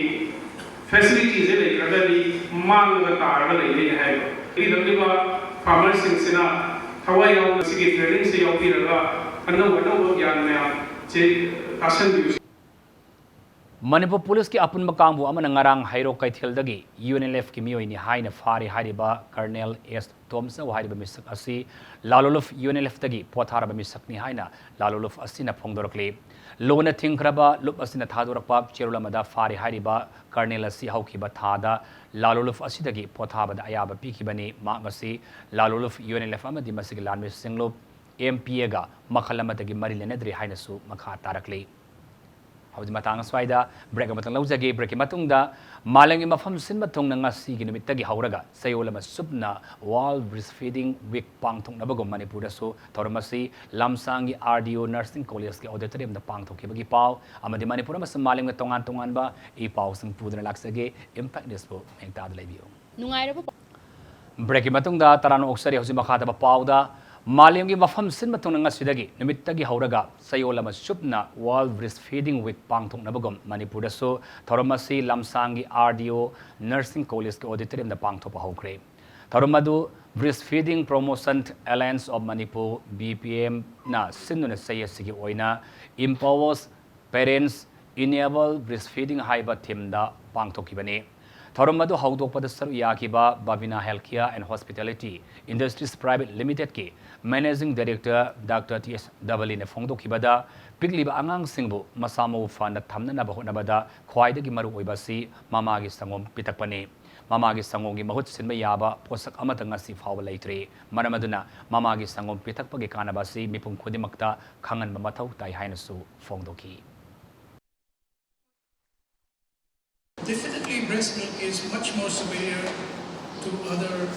facilities e dei krada di mang da tar da lei hai bi damli ba farmers sing Hawaii yang masih training se yang piraga anau yang mea je passion views. Manipur Police ki apun makangbu amana ngarang hairo kaithil dagi UNLF ki mioi ni haina fari hariba Colonel S Thomsa wa hariba misak asi laloluf UNLF dagi pothara ba misak ni haina laloluf asina phongdorokli lona thingkraba lup asina thadorakpa cherula mada fari hariba Colonel asi haukiba thada laloluf asidagi pothaba da ayaba pikibani mangasi laloluf UNLF amadi masig lanme singlup MPA ga makhalamati mari lenedri haina su makha tarakli. Hawdi matang swaida break matang laujagi break matungda malangi mafam sin matong na ngasi gi numit tagi hauraga sayola masubna World Breastfeeding Week pangthong na bagom Manipur so tormasi lamsangi RDO Nursing College ki auditorium na pangthong ki bagi pau amadi Manipur mas maling tongan ba I pau sing pudra laksage impact dispo engta dalaibiyo nungai ra break matungda tarano oksari hosi makhata ba pauda Malayam gi mafam sin matong nga sidagi numit tagi hauraga sayola masupna World Breastfeeding Week pangthong nabagom Manipur so thoramasi lamsangi RDO Nursing College ki auditorium na pangthopa hokre thoramadu Breastfeeding Promotion Alliance of Manipur BPM na sinuna sayasigi oina empowers parents enable breastfeeding haiba thimda pangthokibani Thoramadu haudokpada saru yakiba Bavina Healthcare and Hospitality Industries Private Limited ki Managing Director Dr. T.S. Davali ne phongdokibada pigliba angang singbu masamo fanda thamna na bahona bada khwaidagi maru oibasi mamagi sangom pitakpani Mamagi sangongi mahut sinba yaba posak amata ngasi fawba leitre maramaduna mamagi sangom pitakpagi kanabasi mipum khudimakta khangan mathau tai hainasu fongdoki. Definitely breast milk is much more superior to other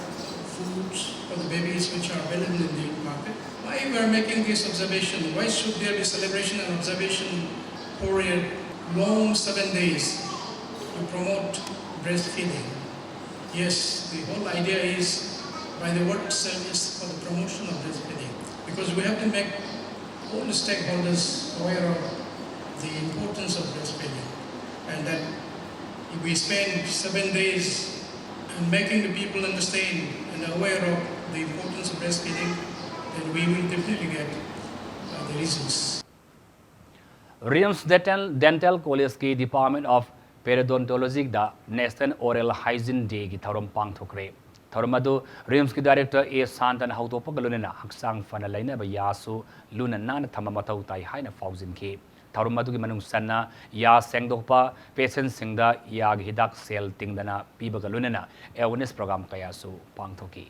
foods for the babies which are available in the market. Why we are making this observation? Why should there be celebration and observation period long 7 days to promote breastfeeding? Yes, the whole idea is by the word itself is for the promotion of breastfeeding, because we have to make all the stakeholders aware of the importance of breastfeeding, and that if we spend 7 days in making the people understand and aware of the importance of breastfeeding, then we will definitely get the results. Riams Dental College ki Department of Periodontology da National Oral Hygiene Day ki thorom pangthokre. Thoromadu Riams ki Director A Santan Hautopagalunena Haksang Fana Laina Bayasu Luna Nana Tamamatau Tai Haina Fauzin ki. Thoromadu ki Manung Sana Ya Sengdokpa Patient Singda Yag Hidak Sel Tingdana Pibagalunena Awareness Program Kayasu Pangthoki.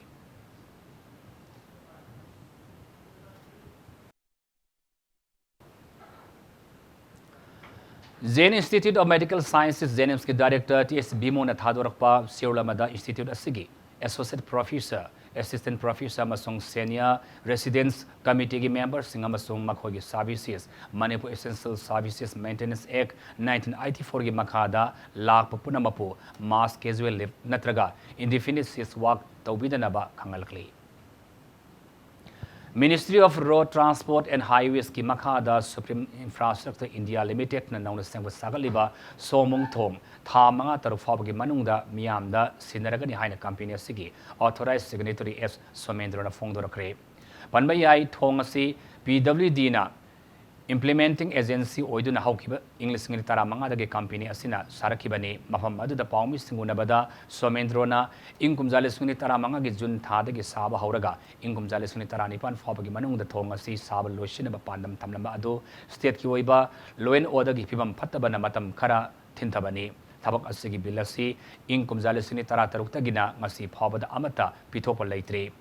Zain Institute of Medical Sciences Zain's Director T.S. Bimona Thadorakpa Sirlamada Institute Asigi Associate Professor Assistant Professor Masong Senior Residence Committee Member Singamasong Makhogi Services Manipur Essential Services Maintenance Act 1984 gi Makada Lak Punamapu Mass Casual Leave Natraga Indefinite Cease Work Taubidanaba Kangalkli. Ministry of Road Transport and Highways ki Makada Supreme Infrastructure India Limited na nauna sengwa sagaliba somong thong tha manga taru fabagi manungda miyamda sinaragani haina company asigi authorized signatory S Somendra na fongdorakre panbayai thong asi PWD na Implementing Agency oiduna haukiba English ngini tara manga dagi company asina sarakibani mafam aduda paumi singunabada Somendrona ingkumjales ngini tara manga gi jun thadagi saba hauraga ingkumjales ngini tara nipan fabagi manung da thong asi saba loishina ba pandam tamlamba adu state ki oiba law and order gi pibam phattabana matam khara thintabani thabak asigi bilasi ingkumjales ngini tara tarukta gina ngasi phawada amata pithopa leitre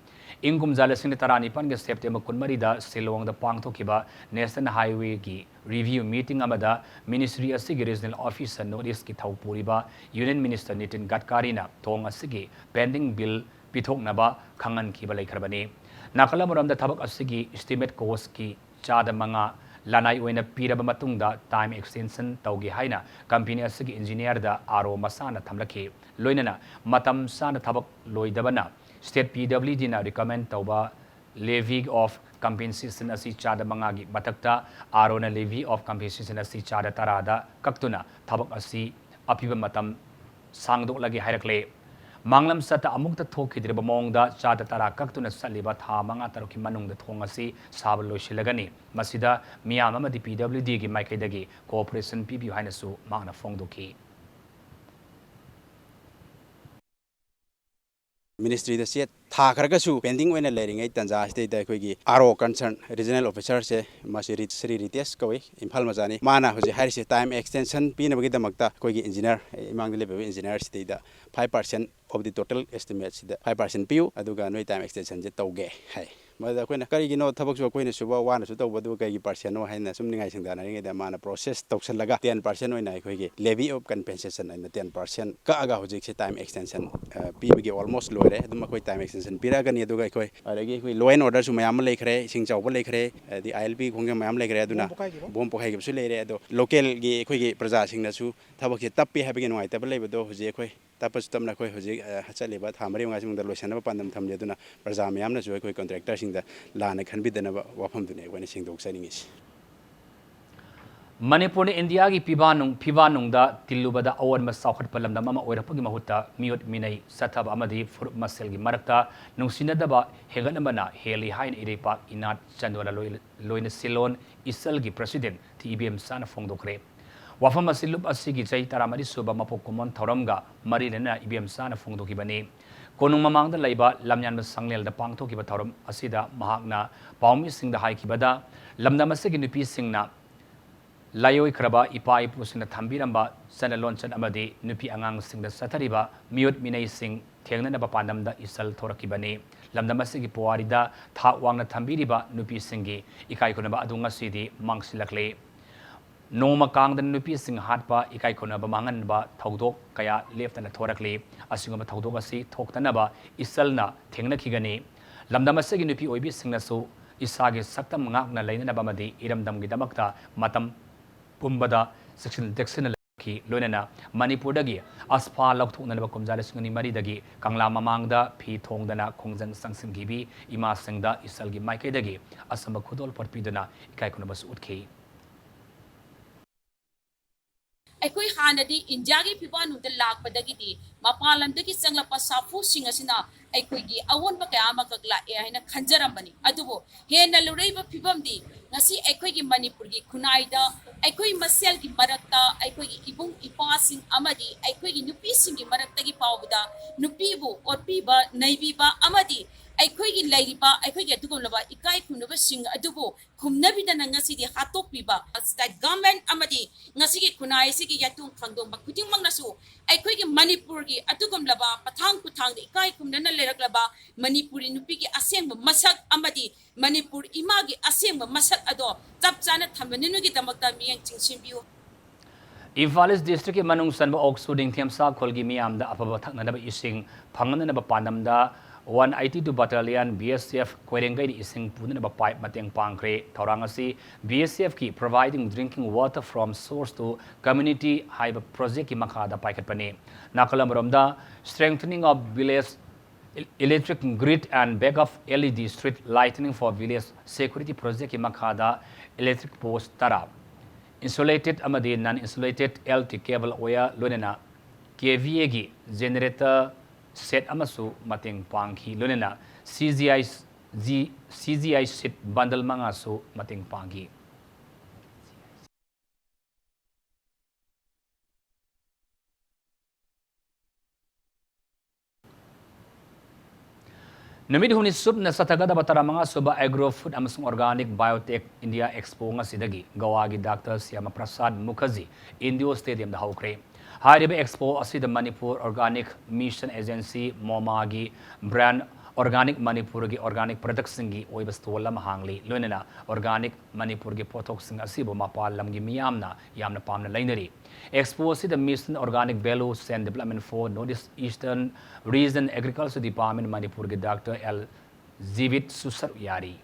Ingkum Jalasini Taranipan ge September Kunmarida Silong the Pangthokiba National Highway ki review meeting amada Ministry asigi Regional Officer Notice ki Thaupuriba Union Minister Nitin Gadkari na thong asigi pending bill pithoknaba khangan kiba leikharbani nakalamuram da thabak asigi estimate cost ki chada manga lanai oina piraba matungda time extension taugi haina company asigi engineer da aro masana thamlaki loinana matam sana thabak loidabana State PWD na recommend tauba levy of compensation asi chada mangagi matakta arona levy of compensation asi chada tarada kaktuna thabak asi apiba matam sangdok lagi hairakle manglam sata amukta thokidriba mongda chada tara kaktuna saliba tha manga taruki manungda thong asi sablo shilagani masida miyam amadi PWD gi maikaidagi cooperation PB hainasu mangna fongdoki Ministry the set Thakaragasu pending when a letting a Tanza state the Aro concern regional officer say Masiri Sri Rites Koi in Palmazani Mana who's a high time extension Pinabagita Makta Kogi engineer among the level engineers the 5% of the total estimates the 5% PU Aduga no time extension Jetoge. Hey. Mother Queen Karigino Tabak Queen Suba one to Waduka Parsiano and something I think that the mana process Toxalaga 10% in I levy of compensation and 10% Kaga who's time extension PBG almost lower the Makoi time extension Piragani Duga law and orders to Mayam Lake Sing Chauba Lake the ILP Kungam Lake Reduna Bompo Hagapsule local Gay Praza Nasu Tabaki Tapi having in white table with those Jekwe Tapas Tamnako Hachali but Hamari the Luciana Pandam Tamjaduna Prazamiam Joy contractors the land can be the Wapam when a single setting is. Manipur India ki Pivanung da Tilubada Owen Masaukat Palam the Mama or Pugimahuta Mute Minay Satab Amadi for Maselgi Marakta Nusinadaba Heganamana Haley Hine Iripa Inat Chandora Loin Silon Iselgi President TBM Sana Fongdokre. Wafama Silup Asigi Jay Taramari Suba Mapokumon Toramga Marilena IBM Sana Fongdokibani. Konung mamang da laiba lamyan sanglel da pangtho ki batharom asida mahakna paumi sing da hai ki bada lamda masegi nupi singna layoi kraba ipa ipusina thambiramba sanalonchen amadi nupi angang singda sathariba miut minai sing thengna ba pandamda isal thorakibani lamdamasigi puarida tha wangna thambiriba nupi singi ikai kunaba adunga sidi mangsilakle noma kangdan nupi sing hatpa ikai kunaba manganba thodok kaya leftana thorakle asingama thodok asi thoktanaba isalna thengna khigani lamdamasigi nupi oibi singnasu isage saktam ngakna leina bamadi iramdamgi damakta matam pumbada section dection ki loinana manipurdagi aspa lokthukna kumjala singani maridagi kangla mamangda phi thongdana khongjang sangsimgibi ima singda isalgi maikaidagi asamba khudol porpidana ikai kunabas utkhi ꯑꯩꯈꯣꯏ ꯍꯥꯟꯅꯗꯤ ꯏꯟꯗꯤꯌꯥꯒꯤ ꯐꯤꯕꯝꯗ ꯂꯥꯛꯄꯗꯒꯤꯗꯤ ꯃꯄꯥꯟ ꯂꯝꯗꯒꯤ ꯆꯪꯂꯛꯄ ꯁꯥꯐꯨꯁꯤꯡ ꯑꯁꯤꯅ ꯑꯩꯈꯣꯏꯒꯤ ꯑꯑꯣꯟꯕ ꯀꯌꯥ ꯑꯃꯈꯛ ꯂꯥꯛꯑꯦ ꯍꯥꯏꯅ ꯈꯟꯖꯔꯝꯕꯅꯤ ꯑꯗꯨꯕꯨ ꯍꯦꯟꯅ ꯂꯨꯔꯛꯏꯕ ꯐꯤꯕꯝꯗꯤ ꯉꯁꯤ ꯑꯩꯈꯣꯏꯒꯤ ꯃꯅꯤꯄꯨꯔꯒꯤ ꯈꯨꯟꯅꯥꯏꯗ ꯑꯩꯈꯣꯏ ꯃꯁꯦꯜꯒꯤ ꯃꯔꯛꯇ ꯑꯩꯈꯣꯏꯒꯤ ꯏꯕꯨꯡ ꯏꯄ꯭ꯋꯥꯁꯤꯡ ꯑꯃꯗꯤ ꯑꯩꯈꯣꯏꯒꯤ ꯅꯨꯄꯤꯁꯤꯡꯒꯤ ꯃꯔꯛꯇꯒꯤ ꯐꯥꯎꯕꯗ ꯅꯨꯄꯤꯕꯨ ꯑꯣꯠꯄꯤꯕ ꯅꯩꯕꯤꯕ ꯑꯃꯗꯤ ꯑꯩꯈꯣꯏꯒꯤ ꯂꯩꯔꯤꯕ ꯑꯩꯈꯣꯏꯒꯤ ꯑꯗꯨꯒꯨꯝꯂꯕ ꯏꯀꯥꯏ ꯈꯨꯝꯅꯕꯁꯤꯡ ꯑꯗꯨꯕꯨ ꯈꯨꯝꯅꯕꯤꯗꯅ ꯉꯁꯤꯗꯤ ꯍꯥꯠꯇꯣꯛꯄꯤꯕ ꯁ꯭ꯇꯦꯠ ꯒꯚꯔꯟꯃꯦꯟꯠ ꯑꯃꯗꯤ ꯉꯁꯤꯒꯤ ꯈꯨꯟꯅꯥꯏ ꯑꯁꯤꯒꯤ ꯌꯥꯇꯨꯡ ꯈꯪꯗꯣꯡꯕ ꯈꯨꯗꯤꯡꯃꯛꯅꯁꯨ ꯑꯩꯈꯣꯏꯒꯤ ꯃꯅꯤꯄꯨꯔꯒꯤ ꯑꯗꯨꯒꯨꯝꯂꯕ ꯄꯊꯥꯡ ꯄꯨꯊꯥꯡꯗ ꯏꯀꯥꯏ ꯈꯨꯝꯅꯅ ꯂꯩꯔꯛꯂꯕ ꯃꯅꯤꯄꯨꯔꯤ ꯅꯨꯄꯤꯒꯤ ꯑꯁꯦꯡꯕ ꯃꯁꯛ ꯑꯃꯗꯤ ꯃꯅꯤꯄꯨꯔ ꯏꯃꯥꯒꯤ ꯑꯁꯦꯡꯕ ꯃꯁꯛ ꯑꯗꯣ ꯆꯞ ꯆꯥꯅ ꯊꯝꯕꯅꯤꯅꯨꯒꯤꯗꯃꯛꯇ ꯃꯤꯠꯌꯦꯡ ꯆꯤꯡꯁꯤꯟꯕꯤꯌꯨ Imphal East District Manung Sanba Oksuding Thiamsa Kholgi Miyamda Apaba Thaknanaba Ising Phanganaba Pandamda 182 Battalion BSF Kwerengai Ising Punanaba Pipe Mateng Pangkre Taurangasi BSF ki providing drinking water from source to community Hyba Project ki Makhada Paikatpane Nakalamromda strengthening of village electric grid and backup LED street lighting for village security project ki Makhada electric post Tara insulated amadi non-insulated LT cable wire lunena KVA gi generator set amasu mating panghi lunena CGI set bundle mangasu mating panghi Numid huni sub na satagada batara mga suba agro food amasung organic biotech India Expo nga sidagi gawagi Dr. Syama Prasad Mukherjee Indio Stadium da haukre. Hariba Expo asida Manipur Organic Mission Agency MoMA brand Organic Manipur gi organic products gi oiba stola mahangli loinena organic Manipur gi pothok sing asibo mapal lam gi miyamna yamna pamna lainari. Expo the Mission Organic Values and Development for Northeast Eastern Region Agriculture Department Manipur ke Dr. L. Zivit Susar Yari.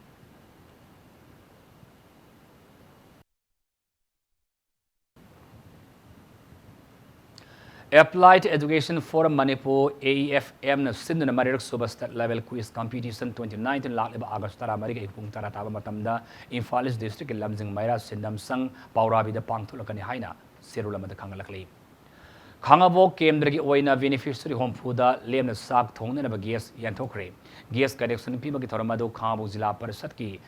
Applied Education Forum Manipur AEFM na Sindhu na Marirak Suba State Level Quiz Competition 2019 Lakleba August Tara Mariga Ipung Tara Taba Matamda Imphal East District Lamjing Maira Sindam Sang Paurabi da Pangthulakani Haina Sirulamada Kangalakli. Kangabo Kendrigi Oina Beneficiary Home Fuda Lemna Sak Thongna Gas Yantokre. Gas Connection Pimaki Toramado Kambu Zila Parasatki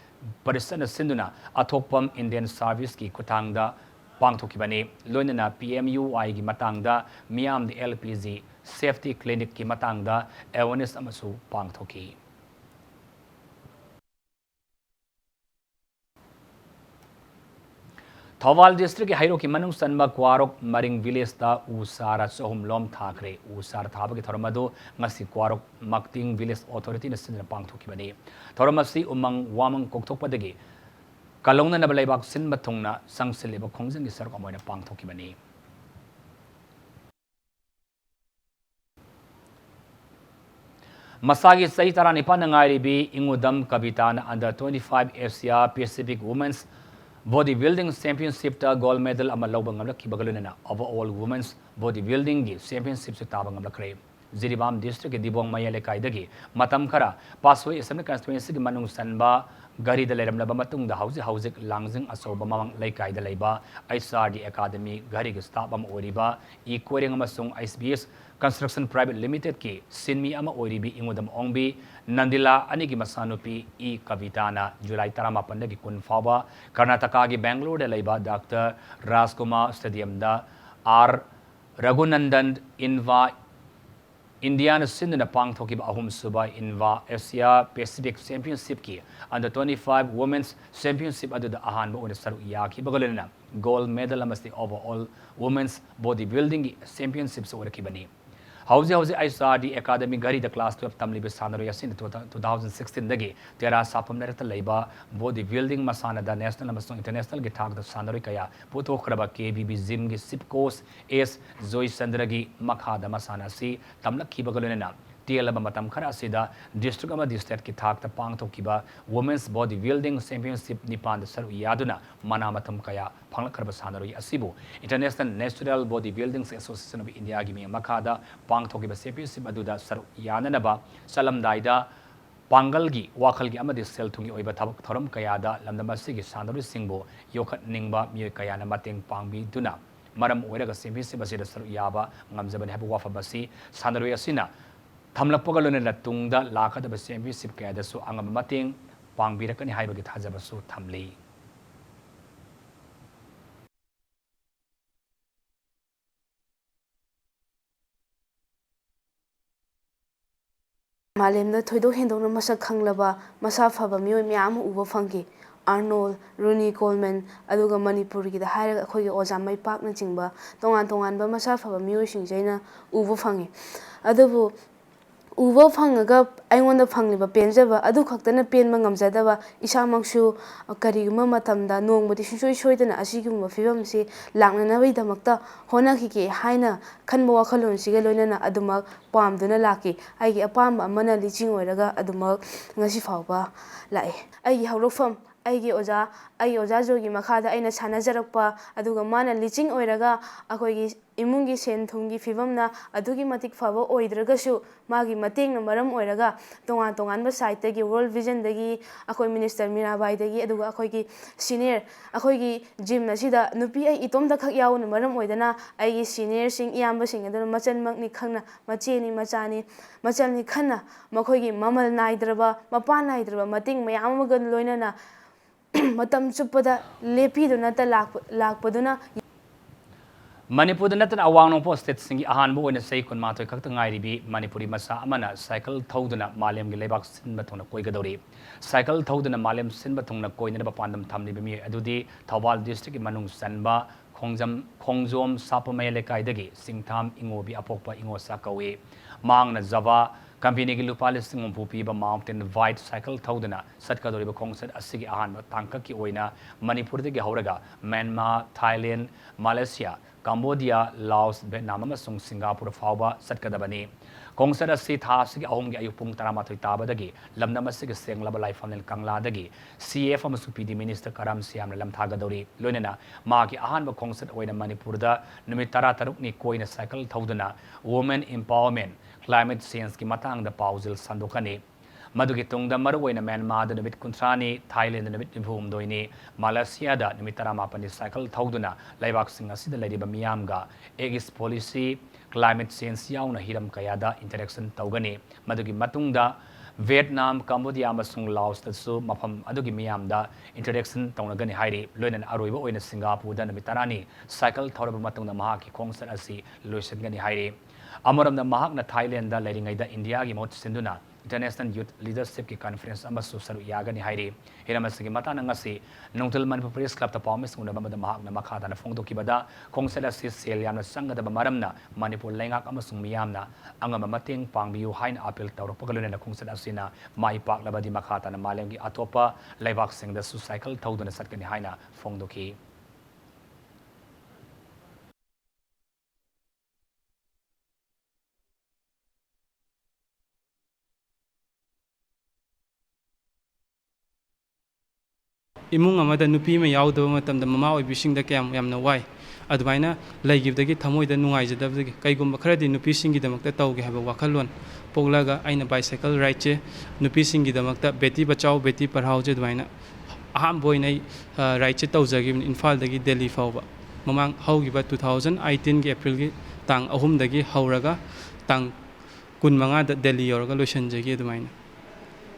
Parisana Sinduna Atopam Indian Service Ki Kutangda Pangthokibani Loinana PMUI Gi Matangda Miam the LPG Safety Clinic Ki Matangda Awareness Amasu Pangthoki. Thawal District ki Hairo ki Manung Sanba Kwarok Maring Village ta Usara Sohum Lom Thakre Usara Thaba ki Thoramado ngasi Kwarok Makting Village Authority na Sinna Pangthokibani Thoramasi umang wamang koktokpadagi Kalongna na balaybak sinba thongna sangsileba khongjang gi sarko moina pangthokibani Masagi sahi tarani panangai bi ingudam kabitana under 25 Asia Pacific Women's Bodybuilding Championship ta gold medal ama lobang ngamla kibagaluna overall women's bodybuilding gi championship se tabang ngamla kre Jiribam district dibong mayale kaidagi matam khara pasway assembly constituency gi manung sanba gari da leram laba matung da hauzik langjing asoba mamang laikai da leiba ISRD Academy gari gi staff am oriba e koring amasung SBS Construction Private Limited ki sinmi ama oribi ingudam ongbi Nandila anigi masanupi e Kavitana July 18 gi kun fawa Karnataka gi Bangalore da leiba Dr. Rajkumar Stadium da R Raghunandan India na sinduna pangthokiba ahum suba inva Asia Pacific Championship ki under 25 Women's Championship aduda ahanba una saru yakibagalena gold medal amasti overall Women's Bodybuilding Championships orakibani. Hauzi ISRD Academy gari the class 12 tamlibi sanaro yasin 2016 dagi tera sapam nerata leiba bodybuilding masana da national amasong international gi thak da sanaro kaya puto khraba KBB gym gi sip course S Joy Chandra gi makha da masana si tamlak khibagalena tialaba matam khara sida district ama state ki thak ta pangthokiba women's bodybuilding championship nipan da saru yaduna mana matam kaya phanglakharba sanaro asibu international natural bodybuilding association of India gi mi makada pangthokiba championship aduda saru yananaba salamdaida pangalgi wakhalgi amadi sel thungi oiba thabak thoram kayada lamdamasi gi sanaro singbo yokhat ningba mi kayana mateng pangbi duna maram oiraga championship asida saru yaba ngamjabani habu wafabasi sanaro asina Thamlappagalona tungda lakadaba championship kayadasu angam mateng pangbirakani haibagi thajabasu thamli. Malemda thoidok hendokna masak khanglaba masa phaba mioi myam uba phangi Arnold Rooney Coleman aduga Manipur gi da haira akhoi oja mai pak na chingba tongan ba masa phaba mioi singjaina uba phangi adubu uba phangaga aingonda phangliba penjaba adu khaktana penma ngamjadaba isamaksu kariguma matamda nongbodi sui soidana asiguma fibamsi laknana bai damakta hona khike haina khanba wakhalon siga loinana aduma pamduna laki aigi apamba amana liching oiraga aduma ngasi fawba lai aigi hawrofam aigi oja jogi makhada aina sanajarakpa aduga mana liching oiraga akoigi imungi sen thungi fibamna adugi matik faba oidragasu magi matengna maram oiraga tongan ba site gi world vision dagi akoi minister Mirabai dagi aduga akoigi senior akoigi gym na sida nupi ai itomda khak yauna maram oidana aigi senior sing iyamba sing aduna machan makni khangna macheni machalni khanna makoigi mamal naidraba mapa naidraba mating mayam amaga loinana matam chupada lepi duna ta lakpaduna Manipur da natan awang nongpo state singi ahan bo ina sei kun matoi kakta ngairibi Manipuri masa amana cycle thoduna malem gi lebak sinba thongna koi gadori cycle thoduna malem sinba thongna koi na ba pandam thamni bimi adudi Thawal district manung sanba khongjom sapamay lekai dagi singtham ingobi apokpa ingo sakawi mangna java company gi lupa listing pupi ba mountain white cycle thoduna satkadori ba khongsat asigi ahan ba tangka ki oina Manipur dagi hauraga Myanmar Thailand Malaysia Cambodia, Laos, Vietnam, amasung Singapore fawba satkadabani. Kongsat asi tha asigi ahumgi ayupung taramatoi tabadagi lamnam asigi senglaba laifamnel kangladagi CF amasung PD Minister Karam Siamna lamthagadori loinana magi ahanba kongsat oina Manipurda numit 13 ni koina cycle thoduna women empowerment climate change ki matangda pauzil sandokani Madugi tungda maruwaina Myanmar da numit kuntrani Thailand da numit nibhum doini Malaysia da numit 18 cycle thoduna laibak sing asida laiba miyamga egis policy climate change yauna hiram kayada interaction tawgani madugi matungda Vietnam Cambodia amasung Laos dasu mafam adugi miyamda interaction tawnagani hairi loinan aroiba oina Singapore da numit 10 cycle thoraba matungda mahaki khongsat asi loisangani hairi amaramda mahakna Thailand da lairingaida India gi mot sinduna International Youth Leadership ki conference amasu saru yagani hairi hiramasigi matana ngasi Nongtal Manipur Press Club ta promise nguna bamada mahakna makhata na phongdo kibada khongsala si sel yamna sangada maramna Manipur lengak amasung miyamna angama mateng pangbiu hain appeal tawrapgaluna na khongsala asina mai pak labadi makhata na malemgi atopa laibak singda su cycle thoduna satkani haina phongdo ki imung amada nupi ma yaudaba matamda mama oibisingda kyam yamna wai adumaina laigibdagi thamoida nungaijadabdagi kaigumba kharadi nupi singidamakta tawge haba wakhalon poglaga aina bicycle ride che nupi singidamakta beti bachao beti parhao je adumaina aham boinai ride che tawjagi Imphal dagi Delhi fawba mamang haugiba 2018 gi April gi tang ahum dagi hauraga tang 15 da Delhi yoraga loisanjagi adumaina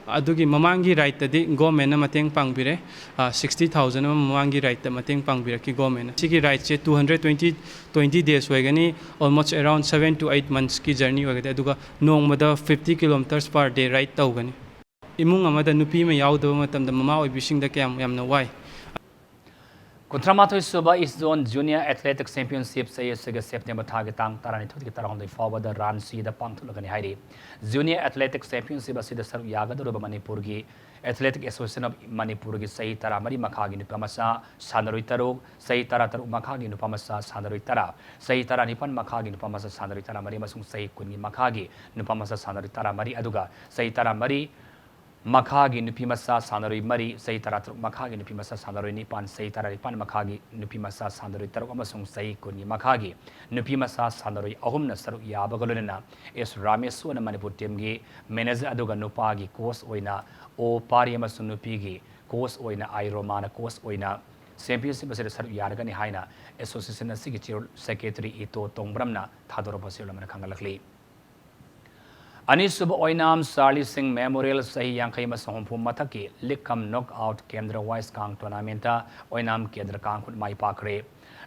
अदुगी ममांगी right तदी government ना मतेंग पांगबिरे 60,000 ममांगी right ता मतेंग पांगबिरे की government सिगी right से 220 days होएगनी almost around 7 to 8 months की जर्नी होगदे अदुगा नोंगमदा 50 किलोमीटर्स पर डे राइट तौगनी इमुंग अमदा नुपी में यावदो मतमदा ममा ओइबिसिंग दा क्याम यामना वाई Kuntramathoi Suba East Zone Junior Athletic Championship say September target tang tarani thuki tarong the forward the run see the pang thulagani hairi Junior Athletic Championship asida saru yaga do Manipur gi Athletic Association of Manipur gi sahi tara mari makhagi nupamasa sanarui tarug sahi tara taru makhagi nupamasa sanarui tara sahi tara nipan makhagi nupamasa sanarui tara mari masung sahi kungi makhagi nupamasa sanarui tara mari aduga sahi tara mari Makhagi Nupimasa Sanari Mari, Say Taratruk Makhagi Nupimasa Sanari Nipan, Say Tarapan Makhagi Nupimasa Sanari Tarukamasung Say Kuni Makhagi, Nupimasa Sanari Ahumna Saru Yabagaluna, is Ramesu and Manipur Timgi, Menez Aduga Nupagi, Kos Oina, O Pariamasunupigi, Kos Oina, I Romana, Kos Oina, Championship Saru Yaragani Haina, Association Secretary Ito Tongbramna, Tadorapasilam Kangalakli. Anisub Oinam Sarli Singh Memorial Sahi Yankai Masompu Mataki, Likam Knockout Kendra Wise Kang Tournamenta, Oinam Kendra Kang Mai Pakre,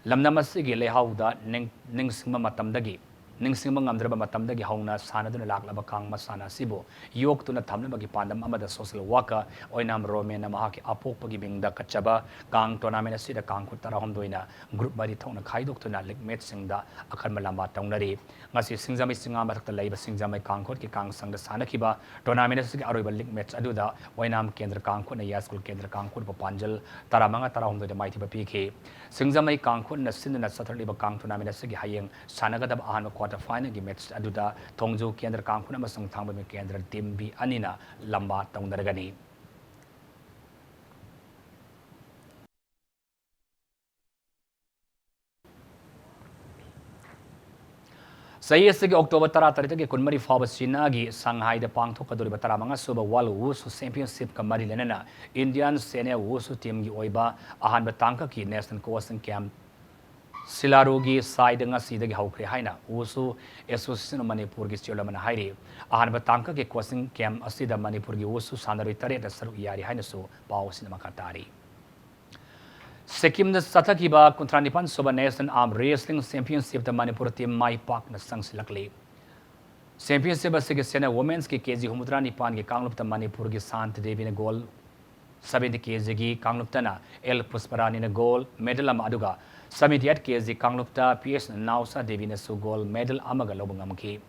Lamnamasigi Lehauda, Ningsima Matamdagi, Ningsima Amdraba Matamdagi Hauna, Sanadun Laklaba Kang Masana Sibo, Yok to Natamabagi Pandam Amada Social Worker, Oinam Romena Mahaki Apopagi Bing the Kachaba, Kang Tournamenta Sida Kang Kutarahondoina, Group Badi Tona Kaidok to Nalik Metsingda, Akamalama Tonari. Ngasi Singzami Singama the Labor Singzamai Kankot ki Kang Sang the Sanakiba, Tournament Arable Link Mets Aduda, Wainam Kendra Kankun, Yaskul Kendra Kankun, Panjal, Taramanga Taram the Mighty PK, Singzamai Kankun, the Sin and Saturday Kang Tournament Sigi Haying, Sanagada Ahano quarter final Mets Aduda, Tongju Kendra Kankun, Masang Tamba Kendra Timbi Anina, Lamba Tondaragani. Sayesigi October Taratari Kunmari Faba Sinagi, Shanghai the Pangto Kaduri Taramanga Suba Wal Wusu Championship Kamari Lenana, Indian Senior Wusu Team Oiba, Ahan Batanka Ki National Course and Camp Silarugi Side Ngasi the Haukri Haina, Wusu Association of Manipur Gistolam Hairi, Ahan Batanka Ki Course Camp Asida Manipur Wusu Sanari Tare the Saru Yari Hainasu, Pau Cinemakatari. Sikkim the Satakiba Kuntranipan Soba Nation Arm Wrestling Championship the Manipur team Mai Park na Sangsilakli. Championship Sigisena Women's Ki KG Humudrani Pan Ki Kanglup the Manipur Ki Sant Devi na goal 70 KG Ki Kangluptana El Pusparani na goal medal Amaduga 78 KG Kanglupta PS Nausa Devi na su goal medal Amaga Lobangamki.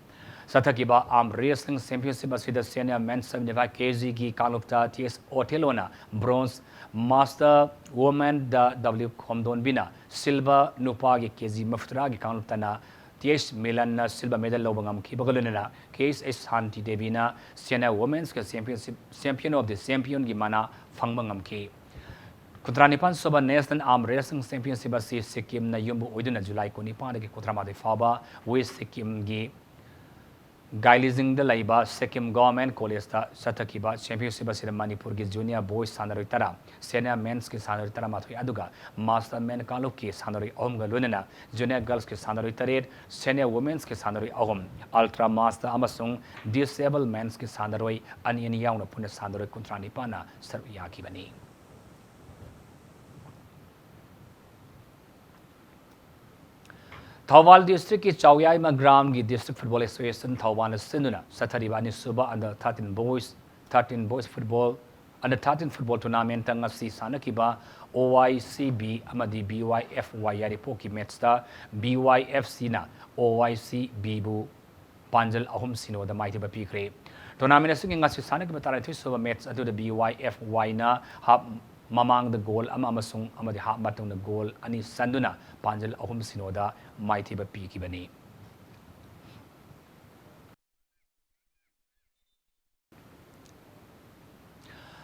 Satakiba Arm Wrestling Championship Asida Senior Men's 75 kg Ki Kanglupta TS Otelona Bronze Master Woman the W Komdon Bina Silver Nupagi KG Maftragi Kangluptana TS Milan Silver Medal Lobangam Kibagaluna Case S Hanti Devina Senior Women's Championship Champion of the Champion Gimana Fangbangam Ki Kutranipan Soba National Arm Wrestling Championship Asi Sikkim na Yumbu Oiduna July Kunipan Ki Kutramadi Faba West Sikkim Gi Gailizing the Laiba, Sikkim Government College Satakiba, Championship of Manipur Junior Boys Sanari Tara, Senior Men's Sanari Tara Matui Aduga, Master Men Kaluki Sanari Omga Lunana, Junior Girls Sanari Tarid, Senior Women's Sanari Om, Ultra Master Amasung, Disabled Men's Sanari, Anian Yauna Puna Sanari Kuntranipana, Saruyaki Bani. Thawal District ki Chawyai Gram ki District Football Association Thawal Sinduna Sataribani Suba under 13 boys football under 13 football tournament ngasi sanakiba OYCB amadi BYFY yari poki matchta BYFC na OYCB bu panjal ahum sino da maiti ba pikre tournament asu ngasi sanakiba tarai suba match adu da BYFY na hab Mamang the goal Amasung Amadi Hatmatong the goal Ani Sanduna Panjal Ahum Sinoda Mighty Bapiki Bani.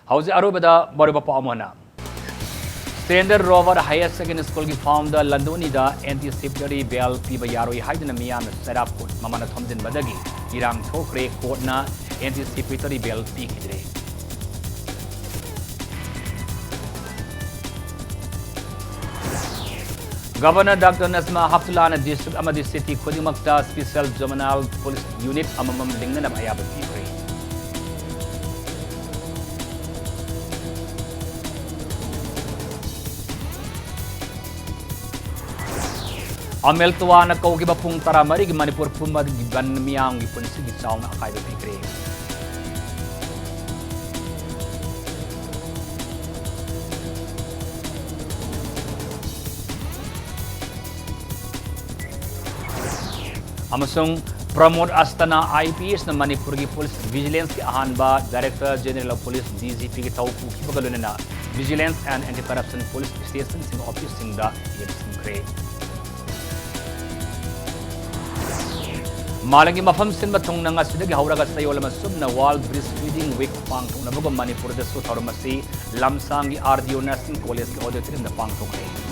How's the Arubada Boribapa Amona? Standard Rover Higher Secondary School founder Landonida Anti-Secretary Bell Pibayaro Haidanamian set up Mamana Tomden Badagi, Irang Tokre Kotna Anti-Secretary Bell Pikidre. Governor Dr. Nasma Haptulana District Amadi City Kodimakta Special Juvenile Police Unit Amamam Lingana Bayaba Pikre. Amel tuwa na kaugi bapung taramari gi Manipur pumad gi ban miyang gi punsi gi chaw na akai bikre. Amasung Promote Astana IPS na Manipur gi Police Vigilance ki ahanba Director General of Police DGP ki tawpu ki bagaluna na Vigilance and Anti-Corruption Police Station sing office sing da yebsingkre. Malangi mafam sinba thongna nga sidagi hauraga sayolama subna World Breastfeeding Week pangthongna bago Manipur da su tharmasi lamsangi RDO Nursing College ki auditorium da pangthokre.